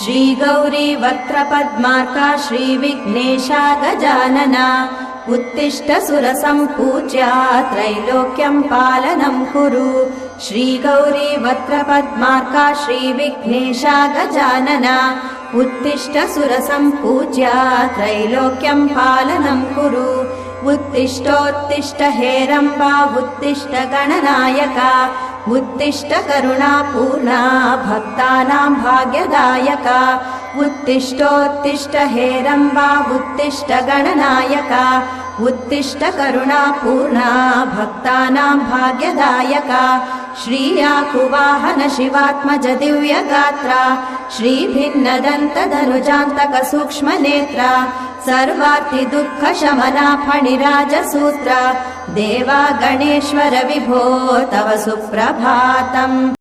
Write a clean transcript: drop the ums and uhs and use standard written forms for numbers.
श्रीगौरी वक्त्रपद्मार्का श्रीविघ्नेशा गजानना उत्तिष्ठ सुरसम्पूज्या त्रैलोक्यं पालनं कुरु श्रीगौरी वक्त्रपद्मार्का श्रीविघ्नेशा गजानना उत्तिष्ठ सुरसम्पूज्या त्रैलोक्यं पालनं कुरु उत्तिष्ठोत्तिष्ठ हेरम्बा उत्तिष्ठ गणनायका उत्तिष्ठ करुणापूर्णा भक्तानां भाग्यदायका उत्तिष्ठोत्तिष्ठ हेरम्बा उत्तिष्ठ गणनायका उत्तिष्ठ करुणापूर्णा भक्तानां भाग्यदायका श्रीयाकुवाहन शिवात्मज दिव्यगात्रा श्रीभिन्नदन्तधनुजान्तक सूक्ष्मनेत्रा सर्वार्ति दुःखशमना फणिराजसूत्रा देवा गणेश्वर विभो तव सुप्रभातम्।